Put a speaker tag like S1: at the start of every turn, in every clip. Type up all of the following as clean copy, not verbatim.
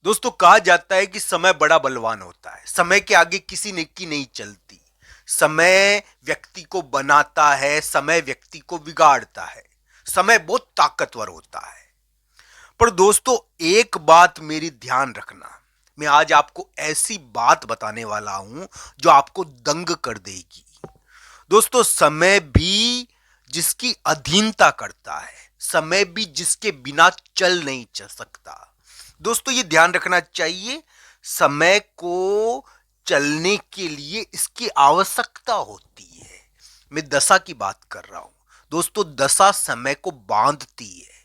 S1: दोस्तों कहा जाता है कि समय बड़ा बलवान होता है। समय के आगे किसी नेकी नहीं चलती। समय व्यक्ति को बनाता है, समय व्यक्ति को बिगाड़ता है। समय बहुत ताकतवर होता है। पर दोस्तों एक बात मेरी ध्यान रखना। मैं आज आपको ऐसी बात बताने वाला हूं जो आपको दंग कर देगी। दोस्तों समय भी जिसकी अधीनता करता है, समय भी जिसके बिना चल नहीं चल सकता। दोस्तों ये ध्यान रखना चाहिए, समय को चलने के लिए इसकी आवश्यकता होती है। मैं दशा की बात कर रहा हूं। दोस्तों दशा समय को बांधती है,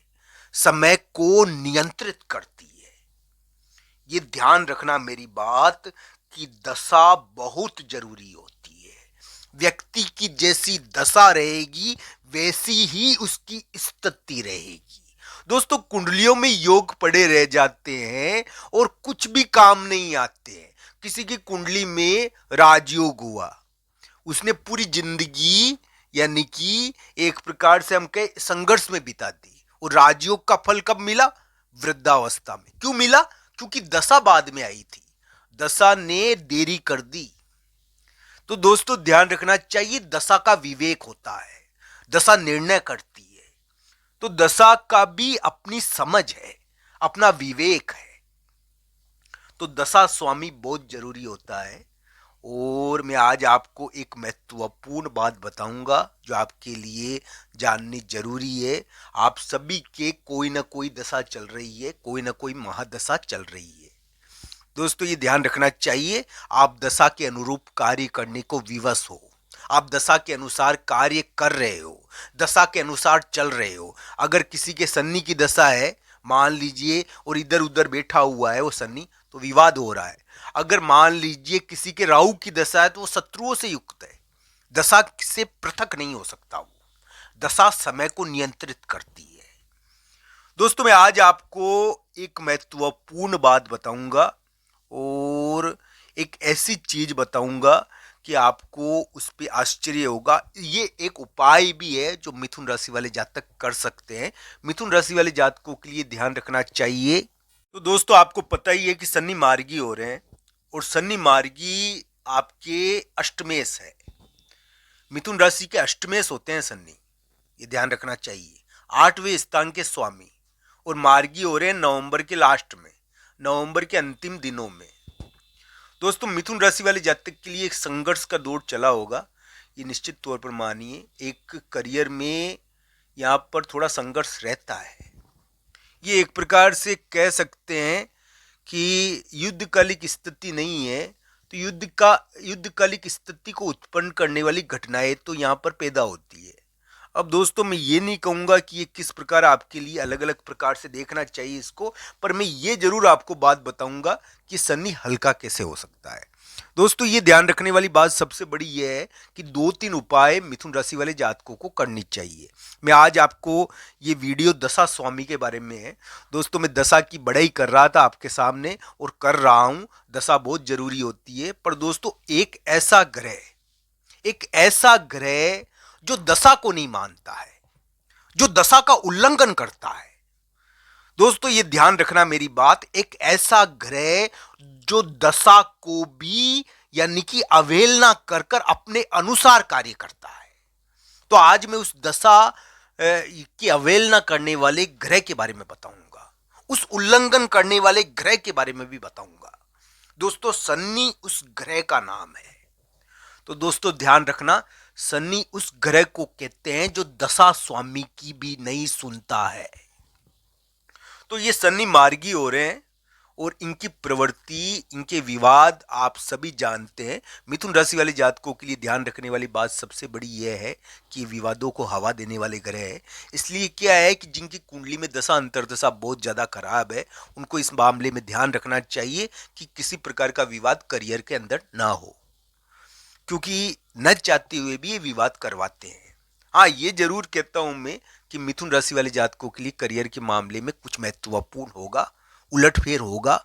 S1: समय को नियंत्रित करती है। ये ध्यान रखना मेरी बात कि दशा बहुत जरूरी होती है। व्यक्ति की जैसी दशा रहेगी वैसी ही उसकी स्थिति रहेगी। दोस्तों कुंडलियों में योग पड़े रह जाते हैं और कुछ भी काम नहीं आते हैं। किसी की कुंडली में राजयोग हुआ, उसने पूरी जिंदगी यानी कि एक प्रकार से हम कहे संघर्ष में बिता दी, और राजयोग का फल कब मिला? वृद्धावस्था में। क्यों मिला? क्योंकि दशा बाद में आई थी, दशा ने देरी कर दी। तो दोस्तों ध्यान रखना चाहिए, दशा का विवेक होता है, दशा निर्णय करती है। तो दशा का भी अपनी समझ है, अपना विवेक है। तो दशा स्वामी बहुत जरूरी होता है। और मैं आज आपको एक महत्वपूर्ण बात बताऊंगा जो आपके लिए जाननी जरूरी है। आप सभी के कोई ना कोई दशा चल रही है, कोई ना कोई महादशा चल रही है। दोस्तों ये ध्यान रखना चाहिए, आप दशा के अनुरूप कार्य करने को विवश हो। आप दशा के अनुसार कार्य कर रहे हो, दशा के अनुसार चल रहे हो। अगर किसी के शनि की दशा है मान लीजिए और इधर उधर बैठा हुआ है वो शनि, तो विवाद हो रहा है। अगर मान लीजिए किसी के राहु की दशा है तो वो शत्रुओं से युक्त है। दशा से पृथक नहीं हो सकता वो। दशा समय को नियंत्रित करती है। दोस्तों मैं आज आपको एक महत्वपूर्ण बात बताऊंगा और एक ऐसी चीज बताऊंगा कि आपको उस पर आश्चर्य होगा। ये एक उपाय भी है जो मिथुन राशि वाले जातक कर सकते हैं। मिथुन राशि वाले जातकों के लिए ध्यान रखना चाहिए। तो दोस्तों आपको पता ही है कि शनि मार्गी हो रहे हैं, और शनि मार्गी आपके अष्टमेश है। मिथुन राशि के अष्टमेश होते हैं शनि, ये ध्यान रखना चाहिए। 8वें स्थान के स्वामी, और मार्गी हो रहे हैं नवंबर के लास्ट में, नवंबर के अंतिम दिनों में। दोस्तों मिथुन राशि वाले जातक के लिए एक संघर्ष का दौर चला होगा, ये निश्चित तौर पर मानिए। एक करियर में यहाँ पर थोड़ा संघर्ष रहता है। ये एक प्रकार से कह सकते हैं कि युद्धकालिक स्थिति नहीं है, तो युद्धकालिक स्थिति को उत्पन्न करने वाली घटनाएं तो यहाँ पर पैदा होती है। अब दोस्तों मैं ये नहीं कहूंगा कि ये किस प्रकार आपके लिए अलग अलग प्रकार से देखना चाहिए इसको, पर मैं ये जरूर आपको बात बताऊंगा कि शनि हल्का कैसे हो सकता है। दोस्तों ये ध्यान रखने वाली बात सबसे बड़ी ये है कि 2-3 उपाय मिथुन राशि वाले जातकों को करनी चाहिए। मैं आज आपको ये वीडियो दशा स्वामी के बारे में है। दोस्तों मैं दशा की बड़ाई कर रहा था आपके सामने और कर रहा हूं। दशा बहुत जरूरी होती है, पर दोस्तों एक ऐसा ग्रह जो दशा को नहीं मानता है, जो दशा का उल्लंघन करता है। दोस्तों ये ध्यान रखना मेरी बात, एक ऐसा ग्रह जो दशा को भी यानी कि अवहेलना कर कर अपने अनुसार कार्य करता है। तो आज मैं उस दशा की अवहेलना करने वाले ग्रह के बारे में बताऊंगा, उस उल्लंघन करने वाले ग्रह के बारे में भी बताऊंगा। दोस्तों शनि उस ग्रह का नाम है। तो दोस्तों ध्यान रखना, शनि उस ग्रह को कहते हैं जो दशा स्वामी की भी नहीं सुनता है। तो ये शनि मार्गी हो रहे हैं और इनकी प्रवृत्ति, इनके विवाद आप सभी जानते हैं। मिथुन राशि वाले जातकों के लिए ध्यान रखने वाली बात सबसे बड़ी यह है कि विवादों को हवा देने वाले ग्रह है। इसलिए क्या है कि जिनकी कुंडली में दशा अंतर्दशा बहुत ज्यादा खराब है, उनको इस मामले में ध्यान रखना चाहिए कि किसी प्रकार का विवाद करियर के अंदर ना हो, क्योंकि न चाहते हुए भी ये विवाद करवाते हैं। हाँ ये जरूर कहता हूं मैं कि मिथुन राशि वाले जातकों के लिए करियर के मामले में कुछ महत्वपूर्ण होगा, उलटफेर होगा,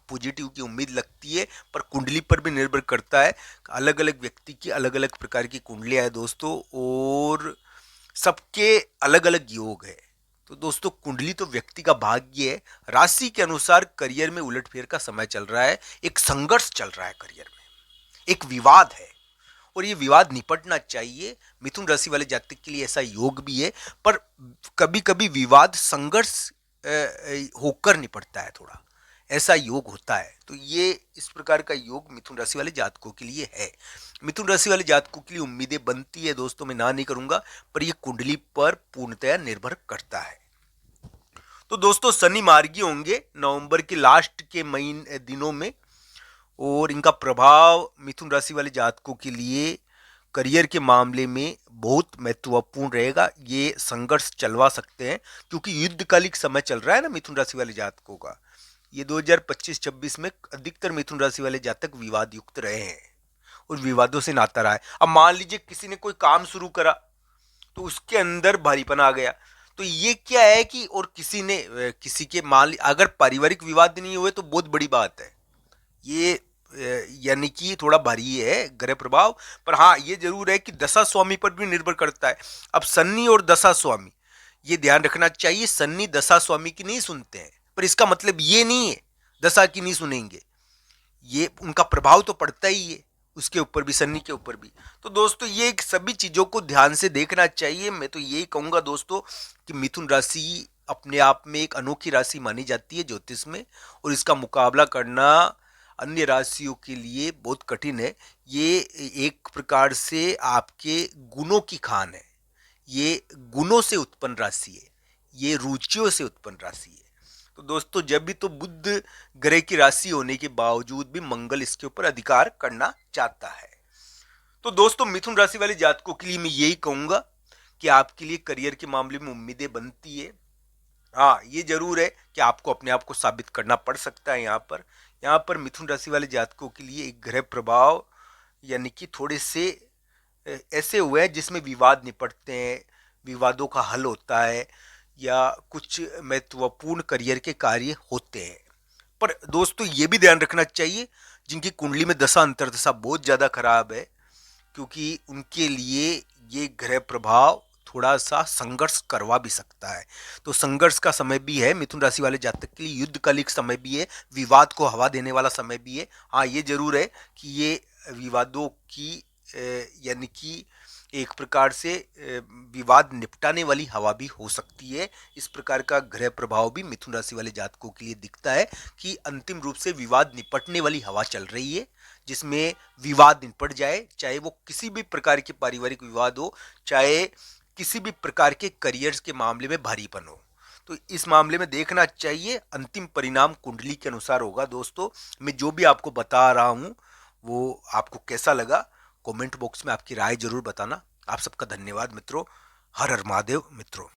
S1: पॉजिटिव की उम्मीद लगती है। पर कुंडली पर भी निर्भर करता है। अलग अलग व्यक्ति की अलग अलग प्रकार की कुंडलियां है दोस्तों, और सबके अलग अलग योग है। तो दोस्तों कुंडली तो व्यक्ति का भाग्य है। राशि के अनुसार करियर में उलटफेर का समय चल रहा है, एक संघर्ष चल रहा है करियर में, एक विवाद है और ये विवाद निपटना चाहिए। मिथुन राशि वाले जातक के लिए ऐसा योग भी है, पर कभी कभी विवाद संघर्ष होकर निपटता है, थोड़ा ऐसा योग होता है। तो ये इस प्रकार का योग मिथुन राशि वाले जातकों के लिए है। मिथुन राशि वाले जातकों के लिए उम्मीदें बनती है दोस्तों, मैं ना नहीं करूंगा, पर ये कुंडली पर पूर्णतया निर्भर करता है। तो दोस्तों शनि मार्गी होंगे नवंबर के लास्ट के महीने दिनों में, और इनका प्रभाव मिथुन राशि वाले जातकों के लिए करियर के मामले में बहुत महत्वपूर्ण रहेगा। ये संघर्ष चलवा सकते हैं क्योंकि युद्धकालिक समय चल रहा है ना मिथुन राशि वाले जातकों का। ये 2025-26 में अधिकतर मिथुन राशि वाले जातक विवाद युक्त रहे हैं और विवादों से नाता रहा है। अब मान लीजिए किसी ने कोई काम शुरू करा तो उसके अंदर भारीपन आ गया, तो ये क्या है कि और किसी ने किसी के मान अगर पारिवारिक विवाद नहीं हुए तो बहुत बड़ी बात है ये, यानी कि थोड़ा भारी है ग्रह प्रभाव। पर हाँ ये जरूर है कि दशा स्वामी पर भी निर्भर करता है। अब शनि और दशा स्वामी, ये ध्यान रखना चाहिए, शनि दशा स्वामी की नहीं सुनते हैं, पर इसका मतलब ये नहीं है दशा की नहीं सुनेंगे, ये उनका प्रभाव तो पड़ता ही है उसके ऊपर भी, शनि के ऊपर भी। तो दोस्तों ये सभी चीजों को ध्यान से देखना चाहिए। मैं तो यही कहूंगा दोस्तों कि मिथुन राशि अपने आप में एक अनोखी राशि मानी जाती है ज्योतिष में, और इसका मुकाबला करना अन्य राशियों के लिए बहुत कठिन है। ये एक प्रकार से आपके गुणों की खान है, ये गुणों से उत्पन्न राशि है, ये रुचियों से उत्पन्न राशि है। तो दोस्तों जब भी तो बुध ग्रह की राशि होने के बावजूद भी मंगल इसके ऊपर अधिकार करना चाहता है। तो दोस्तों मिथुन राशि वाले जातकों के लिए मैं यही कहूंगा कि आपके लिए करियर के मामले में उम्मीदें बनती है। हाँ ये जरूर है कि आपको अपने आप को साबित करना पड़ सकता है। यहाँ पर मिथुन राशि वाले जातकों के लिए एक ग्रह प्रभाव यानी कि थोड़े से ऐसे हुए हैं जिसमें विवाद निपटते हैं, विवादों का हल होता है, या कुछ महत्वपूर्ण करियर के कार्य होते हैं। पर दोस्तों ये भी ध्यान रखना चाहिए जिनकी कुंडली में दशा अंतर्दशा बहुत ज़्यादा खराब है, क्योंकि उनके लिए ये ग्रह प्रभाव थोड़ा सा संघर्ष करवा भी सकता है। तो संघर्ष का समय भी है मिथुन राशि वाले जातक के लिए, युद्धकालिक समय भी है, विवाद को हवा देने वाला समय भी है। हाँ ये जरूर है कि ये विवादों की यानी कि एक प्रकार से विवाद निपटाने वाली हवा भी हो सकती है। इस प्रकार का ग्रह प्रभाव भी मिथुन राशि वाले जातकों के लिए दिखता है कि अंतिम रूप से विवाद निपटने वाली हवा चल रही है, जिसमें विवाद निपट जाए, चाहे वो किसी भी प्रकार के पारिवारिक विवाद हो, चाहे किसी भी प्रकार के करियर्स के मामले में भारीपन हो। तो इस मामले में देखना चाहिए, अंतिम परिणाम कुंडली के अनुसार होगा। दोस्तों मैं जो भी आपको बता रहा हूँ वो आपको कैसा लगा, कमेंट बॉक्स में आपकी राय जरूर बताना। आप सबका धन्यवाद मित्रों। हर हर महादेव मित्रों।